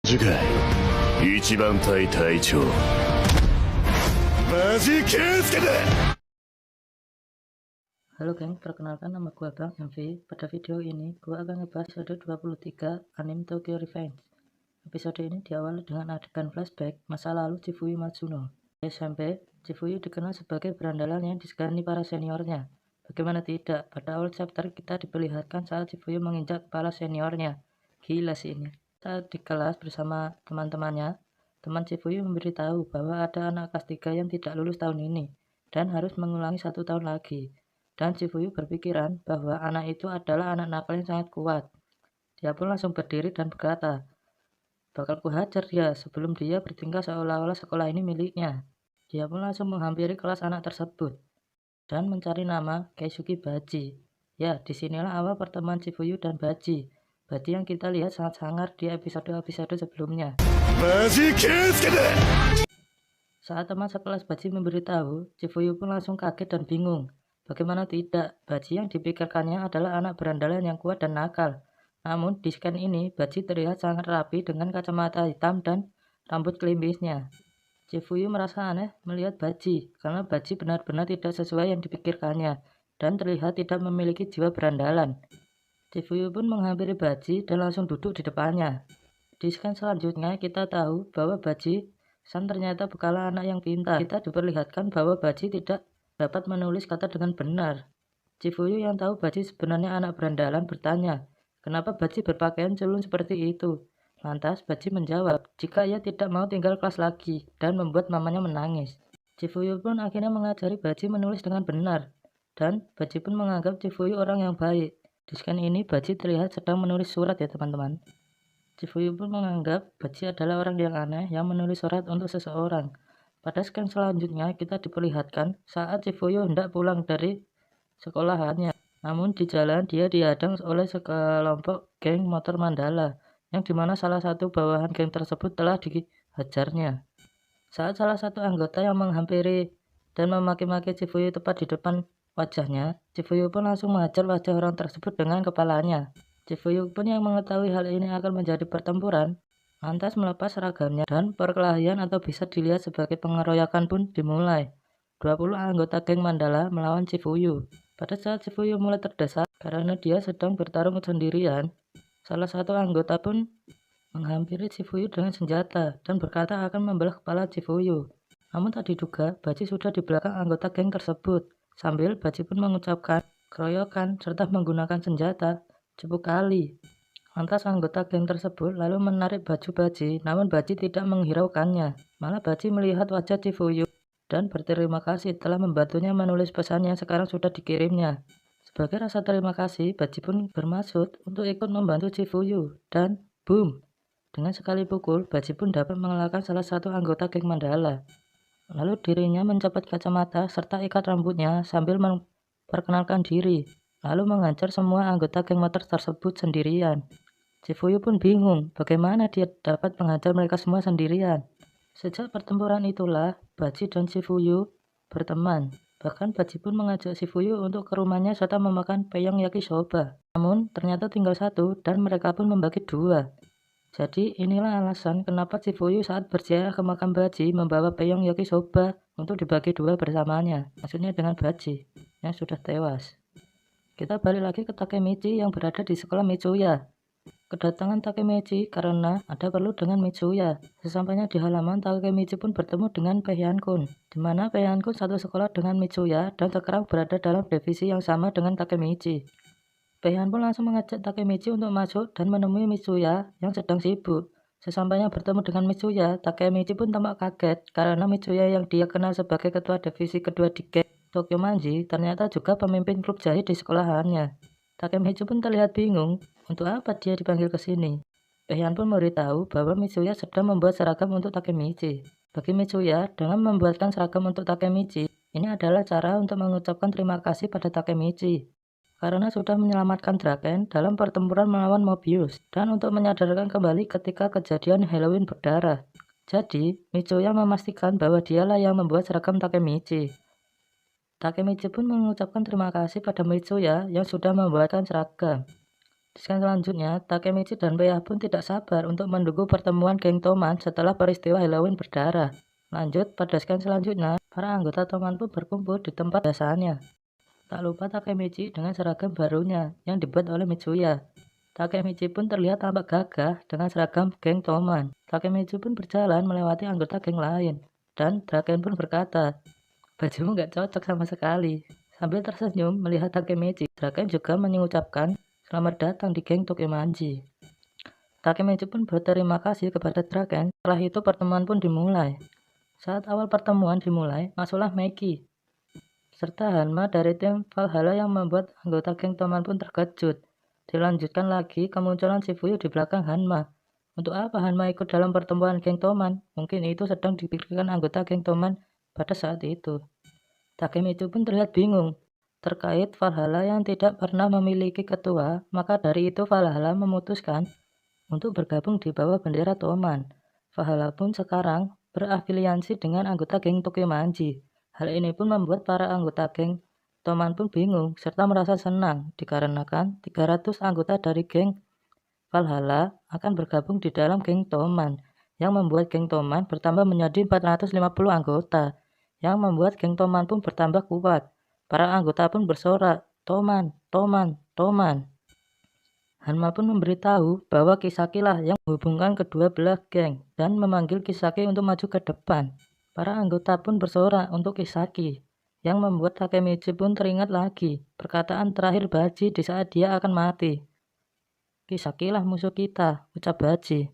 樹海一番隊隊長マジケンスケだ。 Halo geng, perkenalkan nama gua Bang MV. Pada video ini gua akan ngebahas episode 23 anime Tokyo Revenge. Episode ini diawali dengan adegan flashback masa lalu Chifuyu Matsuno. Di SMP, Chifuyu dikenal sebagai berandalan yang disegani para seniornya. Bagaimana tidak, pada awal chapter kita diperlihatkan saat Chifuyu menginjak kepala seniornya. Gila sih ini. Saat di kelas bersama teman-temannya, teman Chifuyu memberitahu bahwa ada anak kelas 3 yang tidak lulus tahun ini dan harus mengulangi 1 tahun lagi. Dan Chifuyu berpikiran bahwa anak itu adalah anak nakal yang sangat kuat. Dia pun langsung berdiri dan berkata, bakal kuhajar dia sebelum dia bertingkah seolah-olah sekolah ini miliknya. Dia pun langsung menghampiri kelas anak tersebut dan mencari nama Keisuke Baji. Ya, disinilah awal pertemuan Chifuyu dan Baji. Baji yang kita lihat sangat sangar di episode-episode sebelumnya. Majiケンスケだ。 Saat teman sekelas Baji memberitahu, Chifuyu pun langsung kaget dan bingung. Bagaimana tidak, Baji yang dipikirkannya adalah anak berandalan yang kuat dan nakal. Namun di scan ini, Baji terlihat sangat rapi dengan kacamata hitam dan rambut kelimbisnya. Chifuyu merasa aneh melihat Baji, karena Baji benar-benar tidak sesuai yang dipikirkannya, dan terlihat tidak memiliki jiwa berandalan. Chifuyu pun menghampiri Baji dan langsung duduk di depannya. Di scan selanjutnya, kita tahu bahwa Baji San ternyata bukanlah anak yang pintar. Kita diperlihatkan bahwa Baji tidak dapat menulis kata dengan benar. Chifuyu yang tahu Baji sebenarnya anak berandalan bertanya, kenapa Baji berpakaian culun seperti itu? Lantas Baji menjawab, jika ia tidak mau tinggal kelas lagi dan membuat mamanya menangis. Chifuyu pun akhirnya mengajari Baji menulis dengan benar, dan Baji pun menganggap Chifuyu orang yang baik. Di scan ini Baji terlihat sedang menulis surat ya teman-teman. Chifuyu pun menganggap Baji adalah orang yang aneh yang menulis surat untuk seseorang. Pada scan selanjutnya kita diperlihatkan saat Chifuyu hendak pulang dari sekolahannya. Namun di jalan dia dihadang oleh sekelompok geng motor Mandala, yang dimana salah satu bawahan geng tersebut telah dihajarnya. Saat salah satu anggota yang menghampiri dan memaki-maki Chifuyu tepat di depan wajahnya, Chifuyu pun langsung menghajar wajah orang tersebut dengan kepalanya. Chifuyu pun yang mengetahui hal ini akan menjadi pertempuran, lantas melepas seragamnya dan perkelahian atau bisa dilihat sebagai pengeroyokan pun dimulai. 20 anggota geng Mandala melawan Chifuyu. Pada saat Chifuyu mulai terdesak karena dia sedang bertarung sendirian, salah satu anggota pun menghampiri Chifuyu dengan senjata dan berkata akan membelah kepala Chifuyu. Namun tak diduga, Baji sudah di belakang anggota geng tersebut. Sambil Baji pun mengucapkan keroyokan serta menggunakan senjata cukup kali. Lantas anggota geng tersebut lalu menarik baju Baji, namun Baji tidak menghiraukannya. Malah Baji melihat wajah Chifuyu dan berterima kasih telah membantunya menulis pesan yang sekarang sudah dikirimnya. Sebagai rasa terima kasih, Baji pun bermaksud untuk ikut membantu Chifuyu, dan boom! Dengan sekali pukul, Baji pun dapat mengalahkan salah satu anggota geng Mandala. Lalu dirinya mencopot kacamata serta ikat rambutnya sambil memperkenalkan diri, lalu menghajar semua anggota geng motor tersebut sendirian. Chifuyu pun bingung bagaimana dia dapat menghajar mereka semua sendirian. Sejak pertempuran itulah, Baji dan Chifuyu berteman. Bahkan Baji pun mengajak Chifuyu untuk ke rumahnya serta memakan peyong yakisoba. Namun ternyata tinggal satu dan mereka pun membagi dua. Jadi inilah alasan kenapa Chifuyu saat berziarah ke makam Baji membawa peyong yakisoba untuk dibagi dua bersamanya. Maksudnya dengan Baji yang sudah tewas. Kita balik lagi ke Takemichi yang berada di sekolah Mitsuya. Kedatangan Takemichi karena ada perlu dengan Mitsuya. Sesampainya di halaman, Takemichi pun bertemu dengan Peihan-kun, di mana Peihan-kun satu sekolah dengan Mitsuya dan sekarang berada dalam divisi yang sama dengan Takemichi. Peihan pun langsung mengajak Takemichi untuk masuk dan menemui Mitsuya yang sedang sibuk. Sesampainya bertemu dengan Mitsuya, Takemichi pun tampak kaget karena Mitsuya yang dia kenal sebagai ketua divisi kedua di geng Tokyo Manji ternyata juga pemimpin klub jahit di sekolahannya. Takemichi pun terlihat bingung, untuk apa dia dipanggil ke sini. Peihan pun memberitahu bahwa Mitsuya sedang membuat seragam untuk Takemichi. Bagi Mitsuya, dengan membuatkan seragam untuk Takemichi, ini adalah cara untuk mengucapkan terima kasih pada Takemichi karena sudah menyelamatkan Draken dalam pertempuran melawan Mobius dan untuk menyadarkan kembali ketika kejadian Halloween berdarah. Jadi, Mitsuya memastikan bahwa dialah yang membuat seragam Takemichi. Takemichi pun mengucapkan terima kasih pada Mitsuya yang sudah membuatkan seragam. Di scan selanjutnya, Takemichi dan Peyah pun tidak sabar untuk menunggu pertemuan geng Toman setelah peristiwa Halloween berdarah. Lanjut, pada scan selanjutnya, para anggota Toman pun berkumpul di tempat biasanya. Tak lupa Takemichi dengan seragam barunya yang dibuat oleh Mitsuya. Takemichi pun terlihat tampak gagah dengan seragam geng Toman. Takemichi pun berjalan melewati anggota geng lain. Dan Draken pun berkata, "Bajumu nggak cocok sama sekali." Sambil tersenyum melihat Takemichi, Draken juga mengucapkan, "Selamat datang di geng Tokimanji." Takemichi pun berterima kasih kepada Draken. Setelah itu pertemuan pun dimulai. Saat awal pertemuan dimulai, masuklah Meki serta Hanma dari tim Valhalla yang membuat anggota geng Toman pun terkejut. Dilanjutkan lagi kemunculan Shifuyu di belakang Hanma. Untuk apa Hanma ikut dalam pertemuan geng Toman? Mungkin itu sedang dipikirkan anggota geng Toman pada saat itu. Takemichi pun terlihat bingung terkait Valhalla yang tidak pernah memiliki ketua, maka dari itu Valhalla memutuskan untuk bergabung di bawah bendera Toman. Valhalla pun sekarang berafiliasi dengan anggota geng Tokimanji. Hal ini pun membuat para anggota geng Toman pun bingung serta merasa senang dikarenakan 300 anggota dari geng Valhalla akan bergabung di dalam geng Toman yang membuat geng Toman bertambah menjadi 450 anggota yang membuat geng Toman pun bertambah kuat. Para anggota pun bersorak, "Toman, Toman, Toman." Hanma pun memberitahu bahwa Kisaki lah yang menghubungkan kedua belah geng dan memanggil Kisaki untuk maju ke depan. Para anggota pun bersorak untuk Kisaki, yang membuat Takemichi pun teringat lagi perkataan terakhir Baji di saat dia akan mati. "Kisaki lah musuh kita," ucap Baji.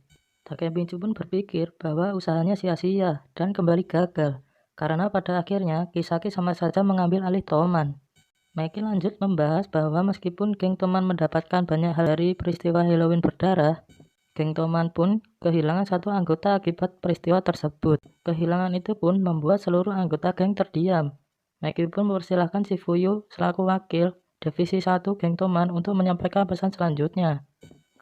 Takemichi pun berpikir bahwa usahanya sia-sia dan kembali gagal, karena pada akhirnya Kisaki sama saja mengambil alih Toman. Meki lanjut membahas bahwa meskipun geng Toman mendapatkan banyak hal dari peristiwa Halloween berdarah, geng Toman pun kehilangan satu anggota akibat peristiwa tersebut. Kehilangan itu pun membuat seluruh anggota geng terdiam. Meki pun mempersilahkan Shifuyu selaku wakil Divisi 1 geng Toman untuk menyampaikan pesan selanjutnya.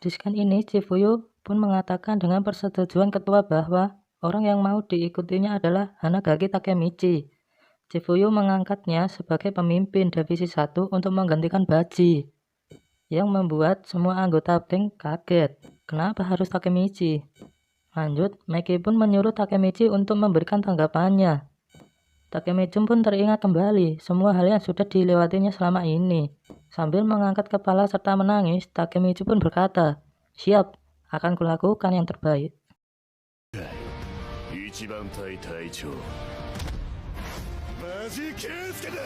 Di scan ini, Shifuyu pun mengatakan dengan persetujuan ketua bahwa orang yang mau diikutinya adalah Hanagaki Takemichi. Shifuyu mengangkatnya sebagai pemimpin Divisi 1 untuk menggantikan Baji, yang membuat semua anggota geng kaget. Kenapa harus Takemichi? Lanjut, Meki pun menyuruh Takemichi untuk memberikan tanggapannya. Takemichi pun teringat kembali semua hal yang sudah dilewatinya selama ini. Sambil mengangkat kepala serta menangis, Takemichi pun berkata, "Siap, akan kulakukan yang terbaik." 一番隊隊長マジケンスケだ。